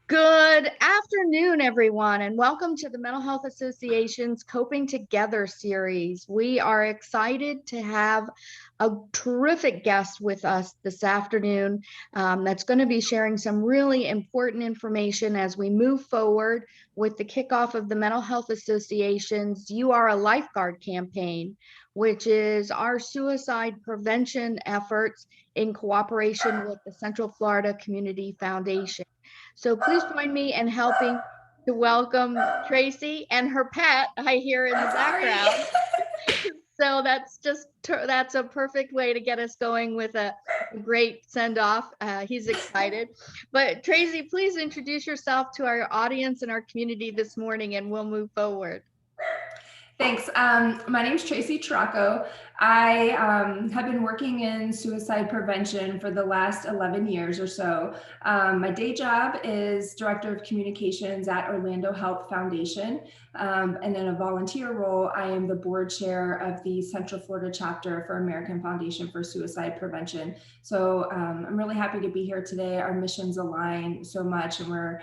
Good afternoon, everyone, and welcome to the Mental Health Association's Coping Together series. We are excited to have a terrific guest with us this afternoon that's going to be sharing some really important information as we move forward with the kickoff of the Mental Health Association's You Are a Lifeguard campaign, which is our suicide prevention efforts in cooperation with the Central Florida Community Foundation. So please join me in helping to welcome Tracey and her pet I hear in the background. So that's a perfect way to get us going with a great send off. He's excited. But Tracey, please introduce yourself to our audience and our community this morning and we'll move forward. Thanks. My name is Tracey Choroco. I have been working in suicide prevention for the last 11 years or so. My day job is Director of Communications at Orlando Health Foundation. And in a volunteer role, I am the board chair of the Central Florida chapter for American Foundation for Suicide Prevention. So I'm really happy to be here today. Our missions align so much, and we're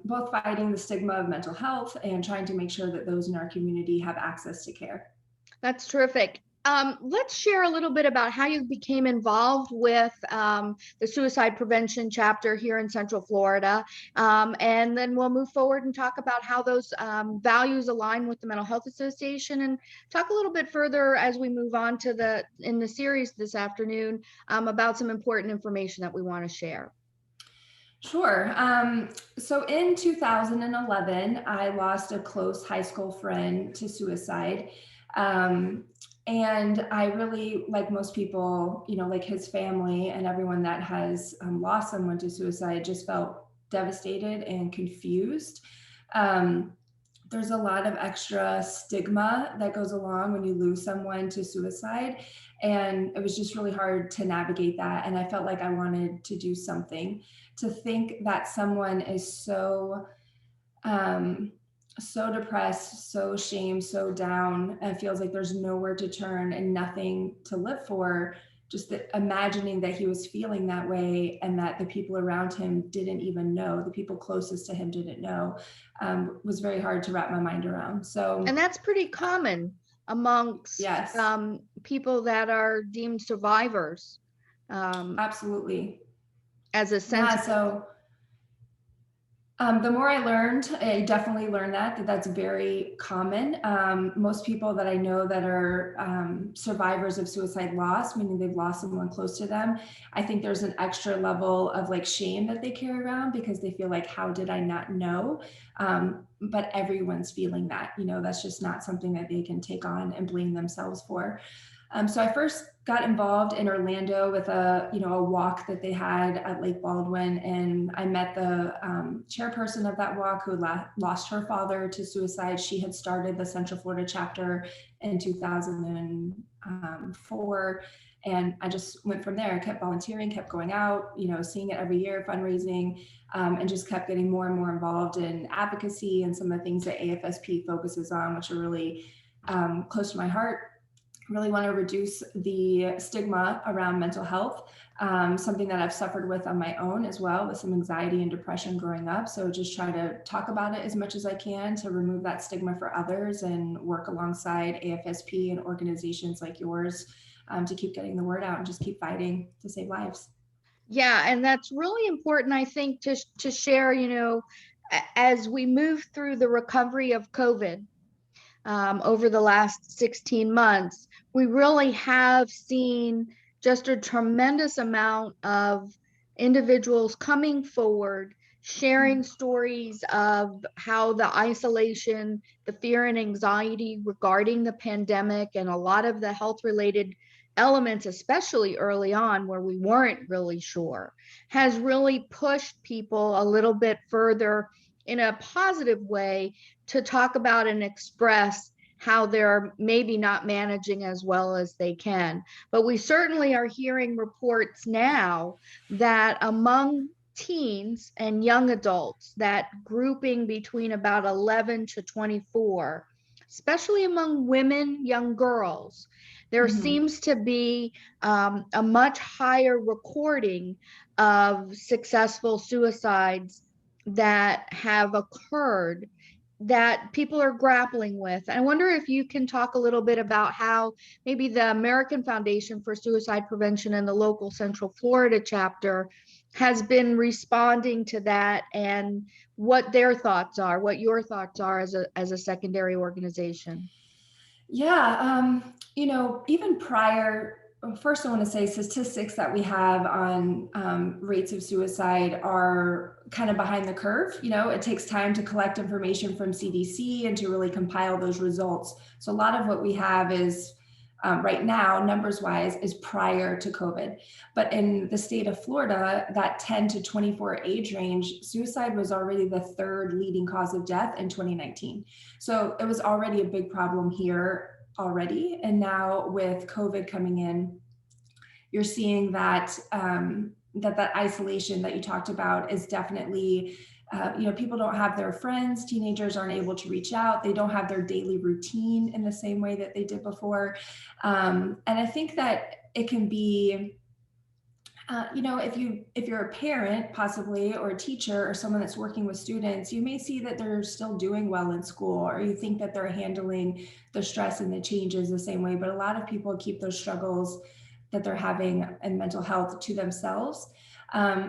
both fighting the stigma of mental health and trying to make sure that those in our community have access to care. That's terrific. Let's share a little bit about how you became involved with the suicide prevention chapter here in Central Florida. And then we'll move forward and talk about how those values align with the Mental Health Association, and talk a little bit further as we move on to in the series this afternoon about some important information that we want to share. Sure. So in 2011, I lost a close high school friend to suicide. And I really, like most people, like his family and everyone that has lost someone to suicide, just felt devastated and confused. There's a lot of extra stigma that goes along when you lose someone to suicide. And it was just really hard to navigate that. And I felt like I wanted to do something. To think that someone is so depressed, so ashamed, so down, and feels like there's nowhere to turn and nothing to live for, just imagining that he was feeling that way and that the people around him didn't even know, the people closest to him didn't know, was very hard to wrap my mind around. And that's pretty common amongst yes. People that are deemed survivors. Absolutely. As a sense. Yeah, so the more I learned, I definitely learned that's very common. Most people that I know that are survivors of suicide loss, meaning they've lost someone close to them, I think there's an extra level of like shame that they carry around because they feel like, how did I not know? But everyone's feeling that, that's just not something that they can take on and blame themselves for. So I first got involved in Orlando with a walk that they had at Lake Baldwin, and I met the chairperson of that walk who lost her father to suicide. She had started the Central Florida chapter in 2004, and I just went from there. I kept volunteering, kept going out, seeing it every year, fundraising, and just kept getting more and more involved in advocacy and some of the things that AFSP focuses on, which are really close to my heart. Really want to reduce the stigma around mental health, something that I've suffered with on my own as well, with some anxiety and depression growing up. So just try to talk about it as much as I can to remove that stigma for others and work alongside AFSP and organizations like yours to keep getting the word out and just keep fighting to save lives. Yeah, and that's really important, I think, to share, as we move through the recovery of COVID over the last 16 months, we really have seen just a tremendous amount of individuals coming forward, sharing stories of how the isolation, the fear and anxiety regarding the pandemic, and a lot of the health-related elements, especially early on where we weren't really sure, has really pushed people a little bit further in a positive way to talk about and express how they're maybe not managing as well as they can. But we certainly are hearing reports now that among teens and young adults, that grouping between about 11 to 24, especially among women, young girls, there seems to be a much higher recording of successful suicides that have occurred that people are grappling with. I wonder if you can talk a little bit about how maybe the American Foundation for Suicide Prevention and the local Central Florida chapter has been responding to that, and what their thoughts are, what your thoughts are as a secondary organization. Yeah, even prior, first I want to say statistics that we have on rates of suicide are kind of behind the curve. It takes time to collect information from CDC and to really compile those results. So a lot of what we have is right now, numbers wise, is prior to COVID. But in the state of Florida, that 10 to 24 age range, suicide was already the third leading cause of death in 2019. So it was already a big problem here already. And now with COVID coming in, you're seeing that that isolation that you talked about is definitely, people don't have their friends, teenagers aren't able to reach out, they don't have their daily routine in the same way that they did before. And I think that it can be, if you're a parent possibly, or a teacher, or someone that's working with students, you may see that they're still doing well in school, or you think that they're handling the stress and the changes the same way. But a lot of people keep those struggles that they're having in mental health to themselves.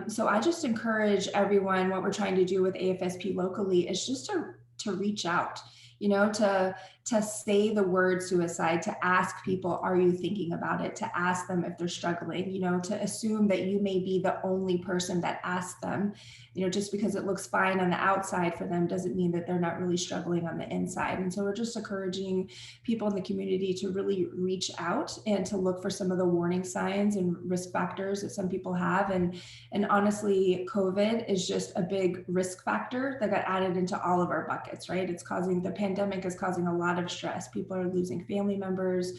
So I just encourage everyone, what we're trying to do with AFSP locally is just to reach out, to say the word suicide, to ask people, are you thinking about it? To ask them if they're struggling, to assume that you may be the only person that asks them, just because it looks fine on the outside for them doesn't mean that they're not really struggling on the inside. And so we're just encouraging people in the community to really reach out and to look for some of the warning signs and risk factors that some people have. And honestly, COVID is just a big risk factor that got added into all of our buckets, right? The pandemic is causing a lot of stress. People are losing family members.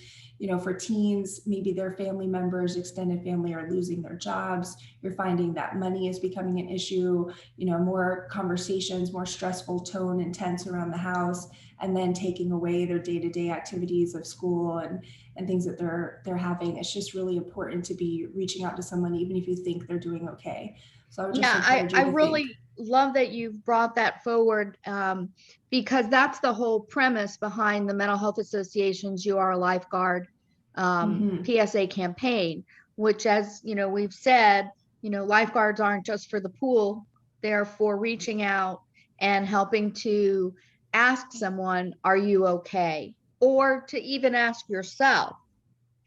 For teens, maybe their family members, extended family, are losing their jobs. You're finding that money is becoming an issue, more conversations, more stressful tone and tense around the house, and then taking away their day-to-day activities of school and things that they're having. It's just really important to be reaching out to someone, even if you think they're doing okay. So I would just encourage you I to think. really love that you've brought that forward, because that's the whole premise behind the Mental Health Association's You Are a Lifeguard PSA campaign, which, as we've said, lifeguards aren't just for the pool, they're for reaching out and helping to ask someone, are you okay? Or to even ask yourself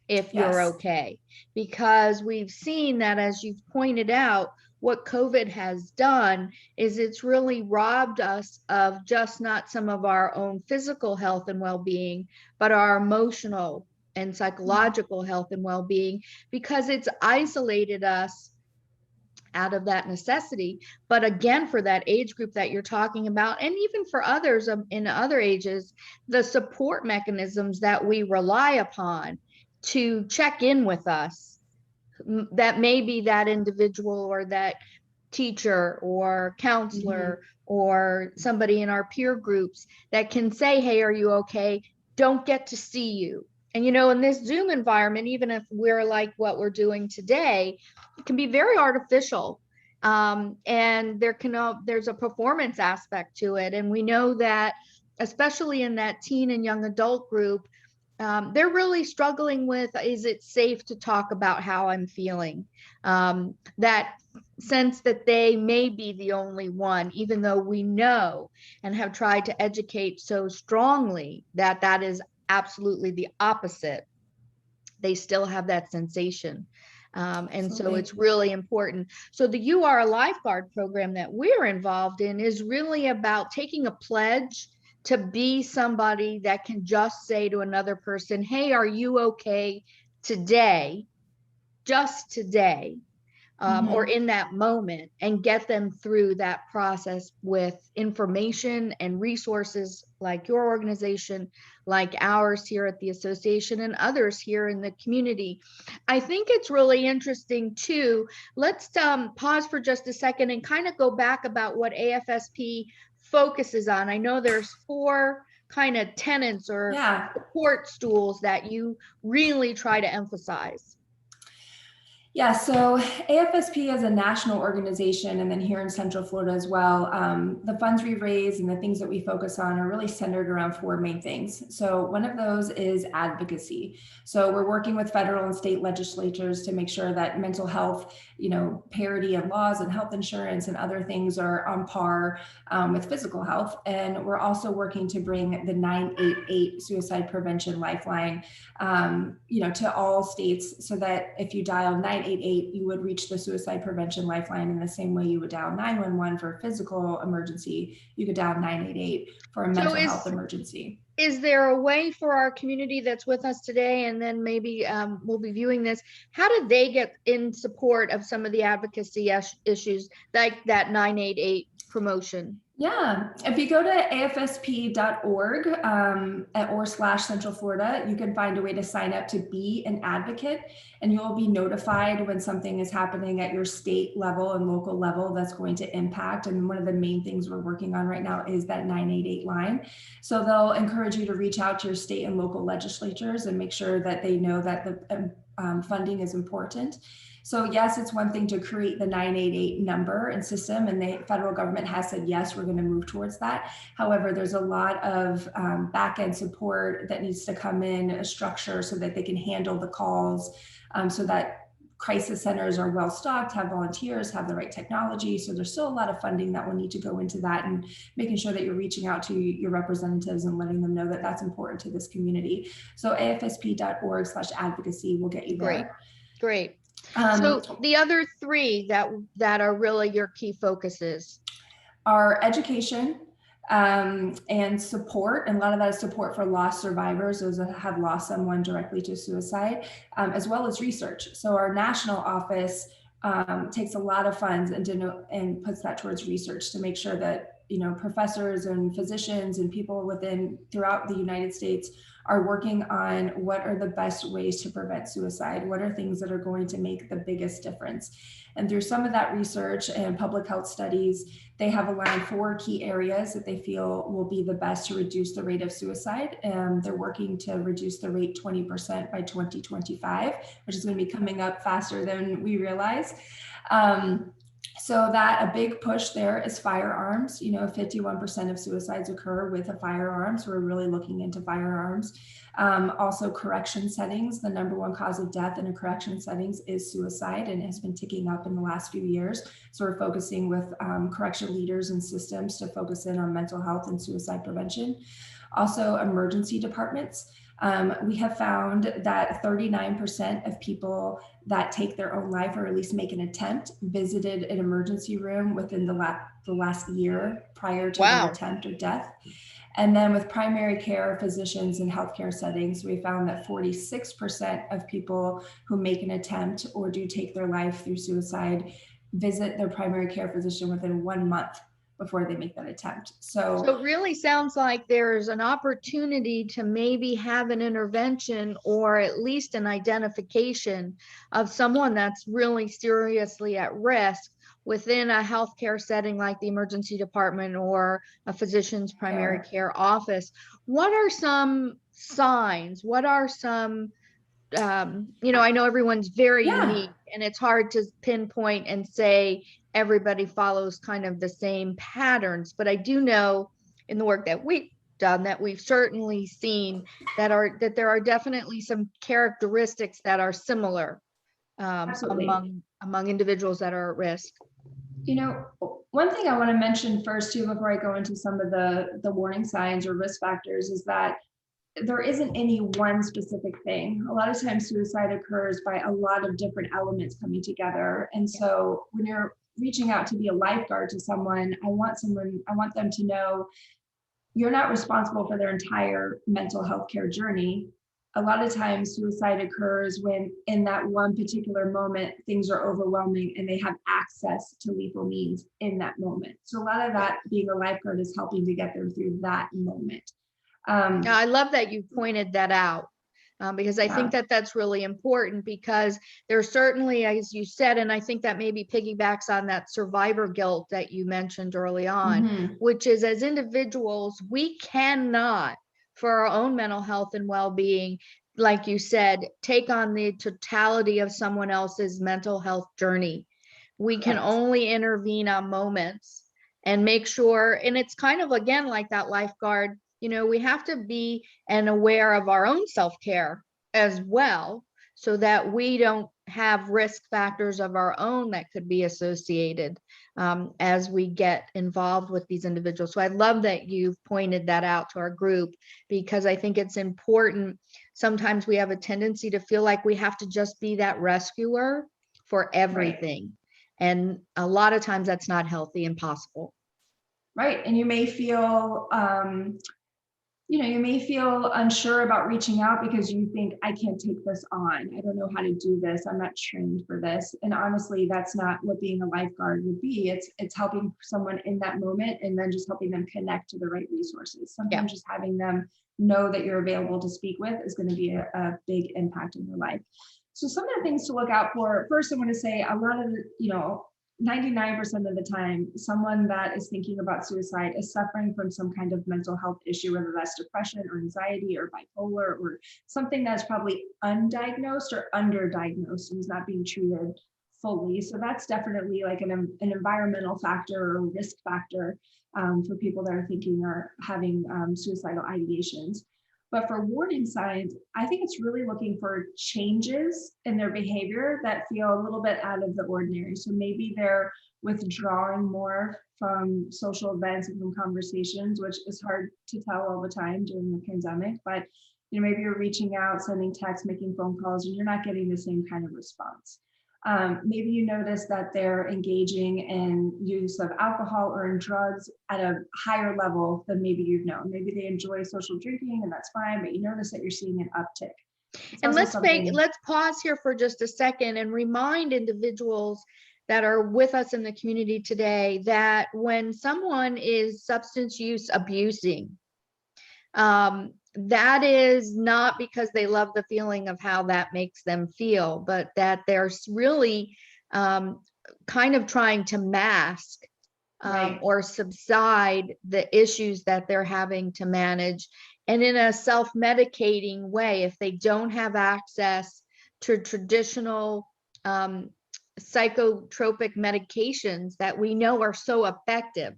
if you're Yes. okay. Because we've seen that, as you've pointed out, what COVID has done is it's really robbed us of just not some of our own physical health and well-being, but our emotional and psychological health and well-being, because it's isolated us out of that necessity. But again, for that age group that you're talking about, and even for others in other ages, the support mechanisms that we rely upon to check in with us, that may be that individual or that teacher or counselor or somebody in our peer groups that can say, hey, are you okay? Don't get to see you. And in this Zoom environment, even if we're like what we're doing today, it can be very artificial. And there's a performance aspect to it. And we know that, especially in that teen and young adult group, they're really struggling with, is it safe to talk about how I'm feeling? That sense that they may be the only one, even though we know and have tried to educate so strongly that that is absolutely the opposite. They still have that sensation. And so it's really important. So the You Are a Lifeguard program that we're involved in is really about taking a pledge to be somebody that can just say to another person, hey, are you okay today? Just today. Or in that moment, and get them through that process with information and resources like your organization, like ours here at the association, and others here in the community. I think it's really interesting too. Let's pause for just a second and kind of go back about what AFSP focuses on. I know there's 4 kind of tenets or support stools that you really try to emphasize. Yeah, so AFSP is a national organization, and then here in Central Florida as well. The funds we raise and the things that we focus on are really centered around four main things. So one of those is advocacy. So we're working with federal and state legislatures to make sure that mental health, parity of laws and health insurance and other things are on par with physical health. And we're also working to bring the 988 suicide prevention lifeline to all states, so that if you dial 988, you would reach the suicide prevention lifeline in the same way you would dial 911 for a physical emergency. You could dial 988 for a mental health emergency. Is there a way for our community that's with us today, and then maybe we'll be viewing this, how do they get in support of some of the advocacy issues like that 988 promotion? Yeah, if you go to afsp.org /Central Florida, you can find a way to sign up to be an advocate, and you'll be notified when something is happening at your state level and local level that's going to impact. And one of the main things we're working on right now is that 988 line. So they'll encourage you to reach out to your state and local legislatures and make sure that they know that the funding is important. So yes, it's one thing to create the 988 number and system, and the federal government has said, yes, we're going to move towards that. However, there's a lot of back-end support that needs to come in, a structure so that they can handle the calls, so that crisis centers are well stocked, have volunteers, have the right technology. So there's still a lot of funding that will need to go into that, and making sure that you're reaching out to your representatives and letting them know that that's important to this community. So afsp.org /advocacy will get you there. Great. So the other three that are really your key focuses are education and support. And a lot of that is support for lost survivors, those that have lost someone directly to suicide, as well as research. So our national office takes a lot of funds and puts that towards research to make sure that professors and physicians and people throughout the United States are working on what are the best ways to prevent suicide, what are things that are going to make the biggest difference. And through some of that research and public health studies, they have aligned 4 key areas that they feel will be the best to reduce the rate of suicide. And they're working to reduce the rate 20% by 2025, which is going to be coming up faster than we realize. So that a big push there is firearms. 51% of suicides occur with a firearm. So we're really looking into firearms. Also correction settings. The #1 cause of death in a correction settings is suicide, and has been ticking up in the last few years. So we're focusing with correction leaders and systems to focus in on mental health and suicide prevention. Also emergency departments. We have found that 39% of people that take their own life, or at least make an attempt, visited an emergency room within the last year prior to their attempt or death. And then with primary care physicians in healthcare settings, we found that 46% of people who make an attempt or do take their life through suicide visit their primary care physician within 1 month before they make that attempt. So it really sounds like there's an opportunity to maybe have an intervention, or at least an identification of someone that's really seriously at risk within a healthcare setting like the emergency department or a physician's primary care office. What are some signs? What are some, I know everyone's very unique, and it's hard to pinpoint and say everybody follows kind of the same patterns, but I do know in the work that we've done that we've certainly seen that there are definitely some characteristics that are similar among individuals that are at risk. One thing I want to mention first too, before I go into some of the warning signs or risk factors, is that there isn't any one specific thing. A lot of times suicide occurs by a lot of different elements coming together. And so when you're reaching out to be a lifeguard to someone, I want them to know you're not responsible for their entire mental health care journey. A lot of times suicide occurs when in that one particular moment, things are overwhelming and they have access to lethal means in that moment. So a lot of that, being a lifeguard, is helping to get them through that moment. I love that you pointed that out. Because I think that that's really important, because there's certainly, as you said, and I think that maybe piggybacks on that survivor guilt that you mentioned early on, which is, as individuals, we cannot, for our own mental health and well-being, like you said, take on the totality of someone else's mental health journey. We can Correct. only intervene on moments and make sure, and it's kind of again like that lifeguard, we have to be and aware of our own self-care as well, so that we don't have risk factors of our own that could be associated as we get involved with these individuals. So I love that you've pointed that out to our group, because I think it's important. Sometimes we have a tendency to feel like we have to just be that rescuer for everything. Right. And a lot of times that's not healthy and possible. Right. And you may feel, you may feel unsure about reaching out because you think, I can't take this on. I don't know how to do this. I'm not trained for this. And honestly, that's not what being a lifeguard would be. It's helping someone in that moment, and then just helping them connect to the right resources. Sometimes just having them know that you're available to speak with is going to be a big impact in your life. So some of the things to look out for, first, I want to say a lot of, 99% of the time, someone that is thinking about suicide is suffering from some kind of mental health issue, whether that's depression or anxiety or bipolar or something that's probably undiagnosed or underdiagnosed and is not being treated fully. So that's definitely like an environmental factor or risk factor for people that are thinking or having suicidal ideations. But for warning signs, I think it's really looking for changes in their behavior that feel a little bit out of the ordinary. So maybe they're withdrawing more from social events and from conversations, which is hard to tell all the time during the pandemic. But maybe you're reaching out, sending texts, making phone calls, and you're not getting the same kind of response. Maybe you notice that they're engaging in use of alcohol or in drugs at a higher level than maybe you've known. Maybe they enjoy social drinking and that's fine, but you notice that you're seeing an uptick. And let's pause here for just a second and remind individuals that are with us in the community today that when someone is substance use abusing, that is not because they love the feeling of how that makes them feel, but that they're really kind of trying to mask or subside the issues that they're having to manage. And in a self-medicating way, if they don't have access to traditional psychotropic medications that we know are so effective,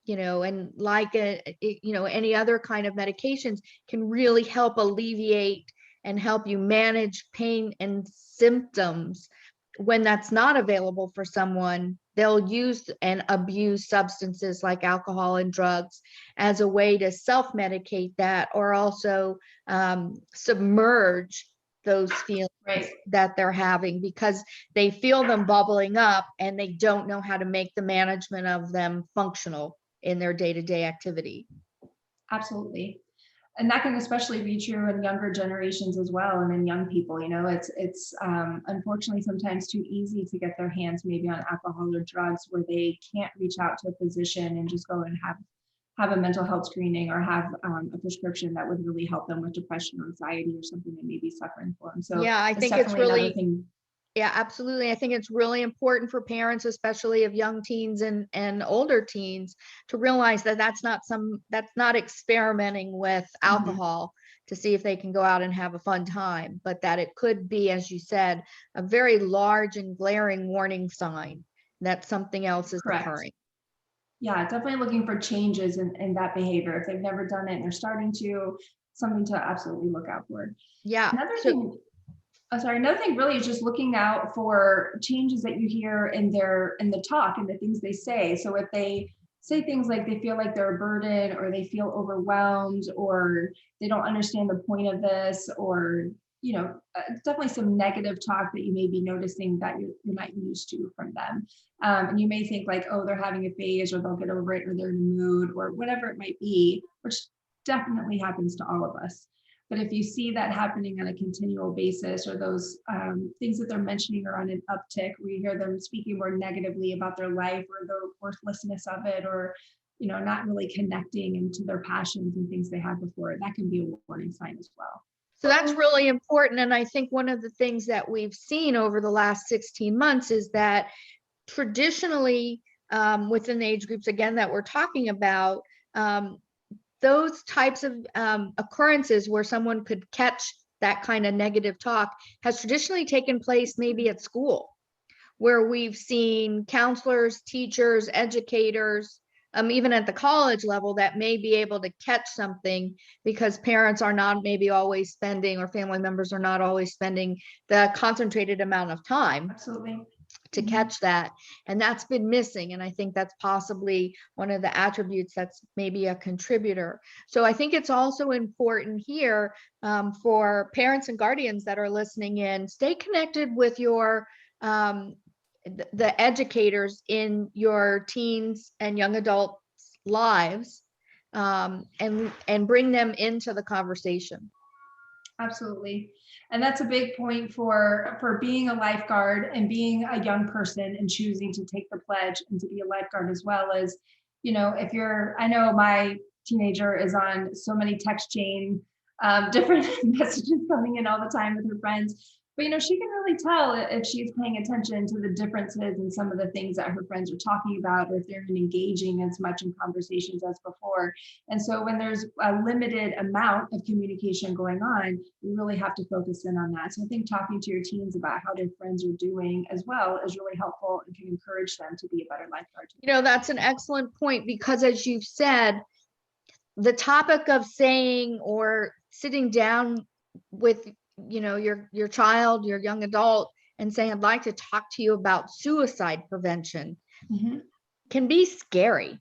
and like any other kind of medications can really help alleviate and help you manage pain and symptoms. When that's not available for someone, they'll use and abuse substances like alcohol and drugs as a way to self-medicate that, or also submerge those feelings that they're having, because they feel them bubbling up and they don't know how to make the management of them functional in their day-to-day activity. Absolutely. And that can especially be true in younger generations as well, and in young people. It's unfortunately sometimes too easy to get their hands maybe on alcohol or drugs, where they can't reach out to a physician and just go and have a mental health screening or have a prescription that would really help them with depression or anxiety or something they may be suffering from. So yeah, I think it's really yeah, absolutely. I think it's really important for parents, especially of young teens and older teens, to realize that that's not experimenting with alcohol to see if they can go out and have a fun time, but that it could be, as you said, a very large and glaring warning sign that something else is occurring. Yeah, definitely looking for changes in that behavior. If they've never done it and they're starting to, something to absolutely look out for. Yeah. Another thing really is just looking out for changes that you hear in the talk and the things they say. So if they say things like they feel like they're a burden, or they feel overwhelmed, or they don't understand the point of this, or definitely some negative talk that you may be noticing that you're not used to from them. And you may think like, oh, they're having a phase, or they'll get over it, or they're in a mood, or whatever it might be, which definitely happens to all of us. But if you see that happening on a continual basis, or those things that they're mentioning are on an uptick, where you hear them speaking more negatively about their life or the worthlessness of it, or not really connecting into their passions and things they had before, that can be a warning sign as well. So that's really important. And I think one of the things that we've seen over the last 16 months is that traditionally within the age groups, again, that we're talking about, those types of occurrences where someone could catch that kind of negative talk has traditionally taken place maybe at school, where we've seen counselors, teachers, educators, even at the college level, that may be able to catch something because parents are not maybe always spending, or family members are not always spending the concentrated amount of time Absolutely. to catch that. And that's been missing. And I think that's possibly one of the attributes that's maybe a contributor. So I think it's also important here for parents and guardians that are listening in, stay connected with your the educators in your teens and young adults' lives, and bring them into the conversation. Absolutely. And that's a big point for being a lifeguard and being a young person and choosing to take the pledge and to be a lifeguard, as well as, if you're, I know my teenager is on so many text chain, different messages coming in all the time with her friends. But she can really tell if she's paying attention to the differences in some of the things that her friends are talking about, or if they're engaging as much in conversations as before. And so when there's a limited amount of communication going on, you really have to focus in on that. So I think talking to your teens about how their friends are doing as well is really helpful and can encourage them to be a better lifeguard. That's an excellent point, because as you've said, the topic of saying or sitting down with your child, your young adult, and saying, I'd like to talk to you about suicide prevention, can be scary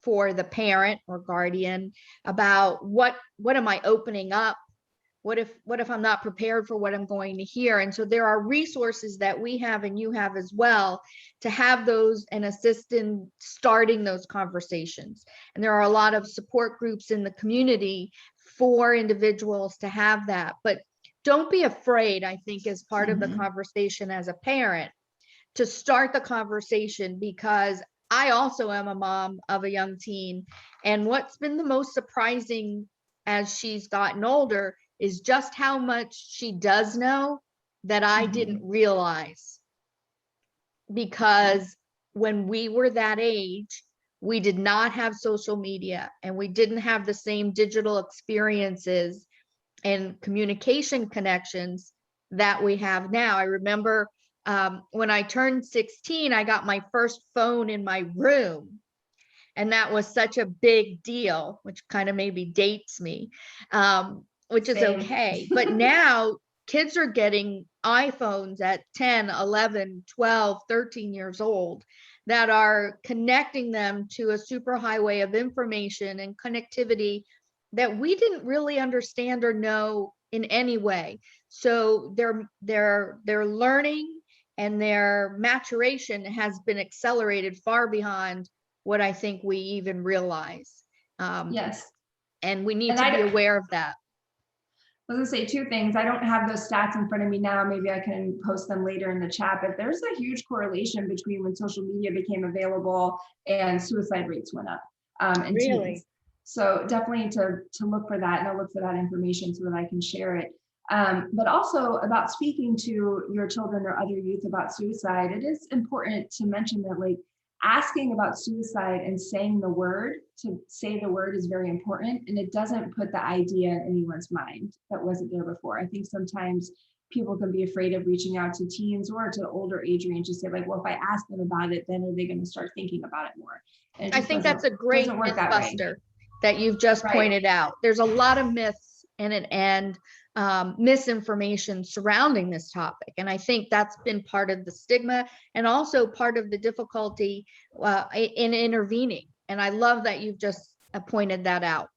for the parent or guardian about what am I opening up? What if I'm not prepared for what I'm going to hear? And so there are resources that we have, and you have as well, to have those and assist in starting those conversations. And there are a lot of support groups in the community for individuals to have that. But don't be afraid, I think, as part of the conversation as a parent, to start the conversation, because I also am a mom of a young teen. And what's been the most surprising as she's gotten older is just how much she does know that I didn't realize. Because when we were that age, we did not have social media, and we didn't have the same digital experiences and communication connections that we have now. I remember when I turned 16, I got my first phone in my room. And that was such a big deal, which kind of maybe dates me, which is okay. But now kids are getting iPhones at 10, 11, 12, 13 years old that are connecting them to a superhighway of information and connectivity that we didn't really understand or know in any way. So their learning and their maturation has been accelerated far beyond what I think we even realize. Yes. And we need to be aware of that. I was gonna say two things. I don't have those stats in front of me now. Maybe I can post them later in the chat, but there's a huge correlation between when social media became available and suicide rates went up. In Really? teens. So definitely to look for that, and I'll look for that information so that I can share it. But also about speaking to your children or other youth about suicide, it is important to mention that, like, asking about suicide and saying the word, to say the word is very important, and it doesn't put the idea in anyone's mind that wasn't there before. I think sometimes people can be afraid of reaching out to teens or to the older age range to say, like, well, if I ask them about it, then are they going to start thinking about it more? And I think that's a great mythbuster that you've just pointed out. There's a lot of myths and misinformation surrounding this topic. And I think that's been part of the stigma and also part of the difficulty in intervening. And I love that you've just pointed that out.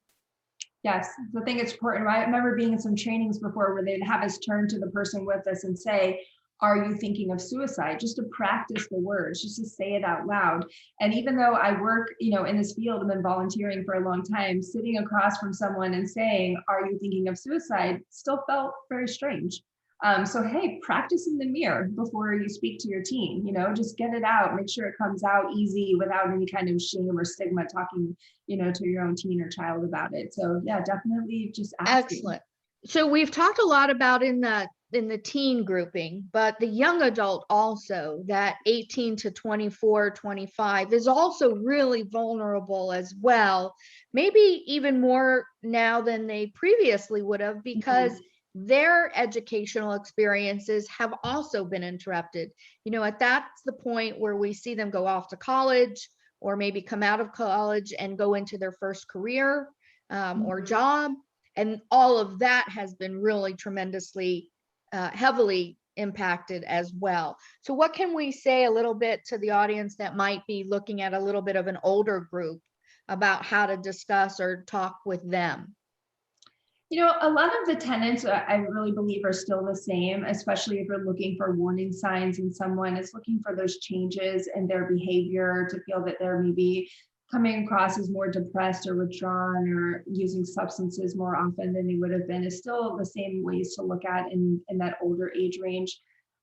Yes, I think it's important. I remember being in some trainings before where they'd have us turn to the person with us and say, are you thinking of suicide? Just to practice the words, just to say it out loud. And even though I work, in this field, I've been volunteering for a long time, sitting across from someone and saying, are you thinking of suicide, still felt very strange. So, hey, practice in the mirror before you speak to your teen, just get it out, make sure it comes out easy without any kind of shame or stigma talking, to your own teen or child about it. So yeah, definitely just asking. Excellent. So we've talked a lot about in the in the teen grouping, but the young adult also, that 18 to 24, 25 is also really vulnerable as well. Maybe even more now than they previously would have, because their educational experiences have also been interrupted. You know, that's the point where we see them go off to college or maybe come out of college and go into their first career or job. And all of that has been really tremendously heavily impacted as well. So what can we say a little bit to the audience that might be looking at a little bit of an older group about how to discuss or talk with them? You know, a lot of the tenets I really believe are still the same, especially if you're looking for warning signs and someone is looking for those changes in their behavior, to feel that they're maybe coming across as more depressed or withdrawn or using substances more often than they would have been, is still the same ways to look at in that older age range.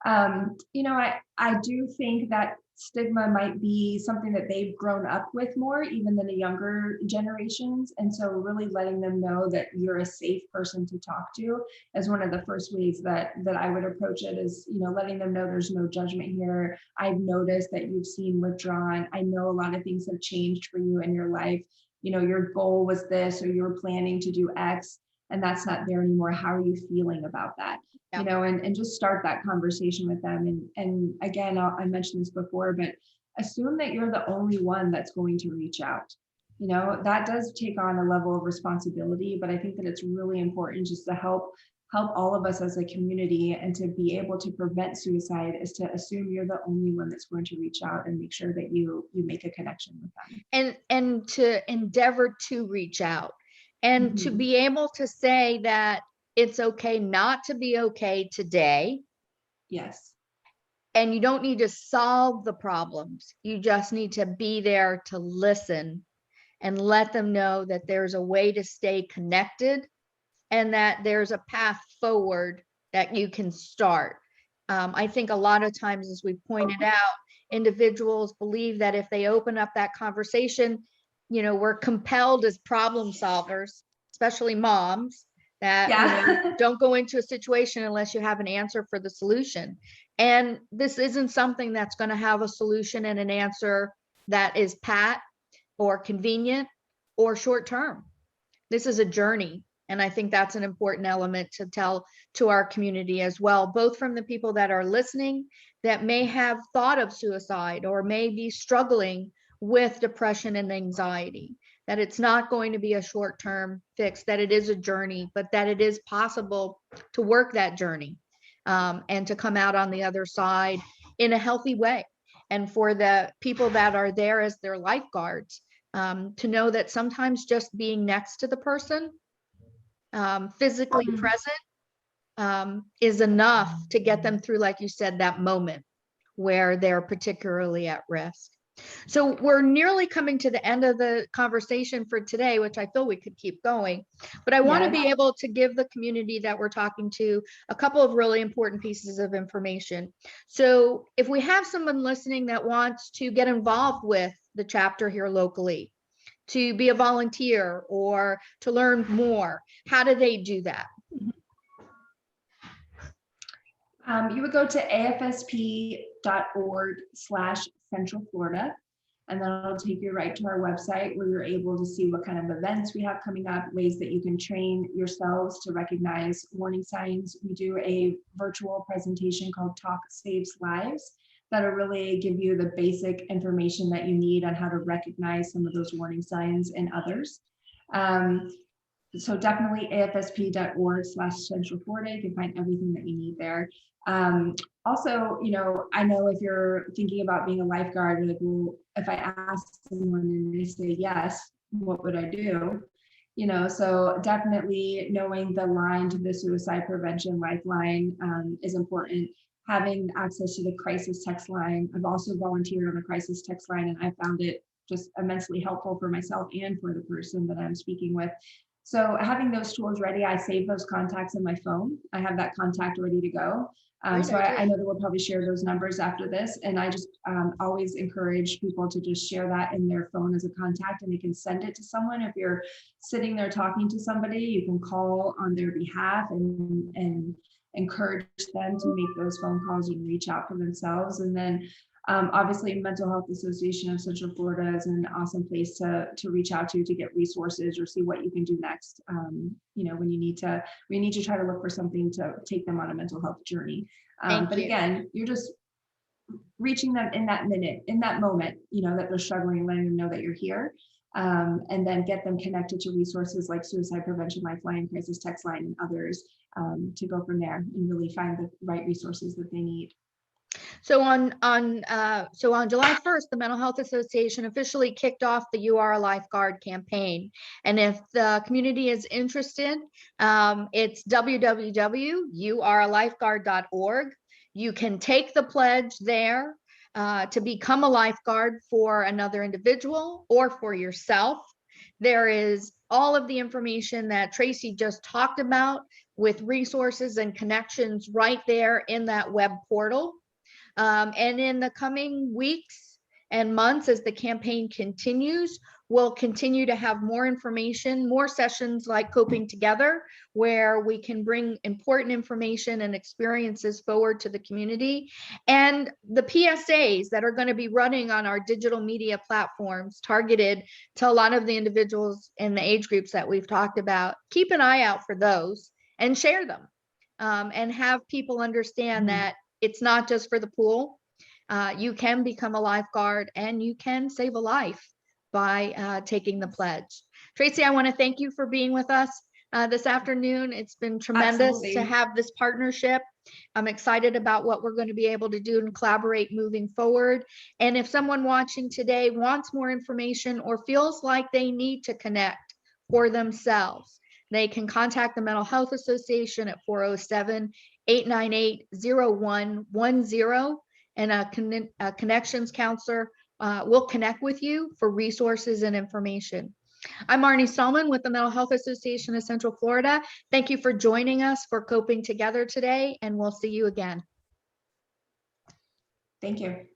You know, I do think that stigma might be something that they've grown up with more even than the younger generations. And so really letting them know that you're a safe person to talk to is one of the first ways that I would approach it, is, you know, letting them know there's no judgment here. I've noticed that you've seen withdrawn. I know a lot of things have changed for you in your life. You know, your goal was this, or you were planning to do X, and that's not there anymore. How are you feeling about that? You know, and just start that conversation with them. And again, I mentioned this before, but assume that you're the only one that's going to reach out. You know, that does take on a level of responsibility, but I think that it's really important just to help all of us as a community, and to be able to prevent suicide, is to assume you're the only one that's going to reach out and make sure that you make a connection with them. And to endeavor to reach out, and to be able to say that it's okay not to be okay today. Yes. And you don't need to solve the problems. You just need to be there to listen and let them know that there's a way to stay connected, and that there's a path forward that you can start. I think a lot of times, as we pointed out, individuals believe that if they open up that conversation, you know, we're compelled as problem solvers, especially moms, that you know, don't go into a situation unless you have an answer for the solution. And this isn't something that's going to have a solution and an answer that is pat or convenient or short term. This is a journey. And I think that's an important element to tell to our community as well, both from the people that are listening that may have thought of suicide or may be struggling with depression and anxiety, that it's not going to be a short-term fix, that it is a journey, but that it is possible to work that journey and to come out on the other side in a healthy way. And for the people that are there as their lifeguards, to know that sometimes just being next to the person, physically present, is enough to get them through, like you said, that moment where they're particularly at risk. So we're nearly coming to the end of the conversation for today, which I feel we could keep going, but I want to be able to give the community that we're talking to a couple of really important pieces of information. So if we have someone listening that wants to get involved with the chapter here locally, to be a volunteer or to learn more, how do they do that? You would go to afsp.org/Central Florida, and then it'll take you right to our website, where you're able to see what kind of events we have coming up, ways that you can train yourselves to recognize warning signs. We do a virtual presentation called Talk Saves Lives that'll really give you the basic information that you need on how to recognize some of those warning signs in others. So definitely afsp.org/Central Florida. You can find everything that you need there. Also, you know, I know if you're thinking about being a lifeguard, you're like, well, if I ask someone and they say yes, what would I do? You know, so definitely knowing the line to the suicide prevention lifeline is important. Having access to the crisis text line. I've also volunteered on the crisis text line, and I found it just immensely helpful for myself and for the person that I'm speaking with. So having those tools ready, I save those contacts in my phone. I have that contact ready to go. So I know that we'll probably share those numbers after this. And I just always encourage people to just share that in their phone as a contact, and they can send it to someone. If you're sitting there talking to somebody, you can call on their behalf and encourage them to make those phone calls and reach out for themselves. And then obviously Mental Health Association of Central Florida is an awesome place to reach out to get resources or see what you can do next. You know, when you need to try to look for something to take them on a mental health journey. But again, you're just reaching them in that minute, in that moment, you know, that they're struggling, letting them know that you're here. And then get them connected to resources like Suicide Prevention Lifeline, Crisis Text Line, and others to go from there and really find the right resources that they need. So on July 1st, the Mental Health Association officially kicked off the You Are a Lifeguard campaign. And if the community is interested, it's www.youaralifeguard.org. You can take the pledge there to become a lifeguard for another individual or for yourself. There is all of the information that Tracey just talked about with resources and connections right there in that web portal. And in the coming weeks and months, as the campaign continues, we'll continue to have more information, more sessions like Coping Together, where we can bring important information and experiences forward to the community. And the PSAs that are going to be running on our digital media platforms targeted to a lot of the individuals in the age groups that we've talked about. Keep an eye out for those and share them and have people understand that it's not just for the pool. You can become a lifeguard and you can save a life by taking the pledge. Tracey, I want to thank you for being with us this afternoon. It's been tremendous to have this partnership. I'm excited about what we're going to be able to do and collaborate moving forward. And if someone watching today wants more information or feels like they need to connect for themselves, they can contact the Mental Health Association at 407-898-0110, and a connections counselor will connect with you for resources and information. I'm Marni Solomon with the Mental Health Association of Central Florida. Thank you for joining us for Coping Together today, and we'll see you again. Thank you.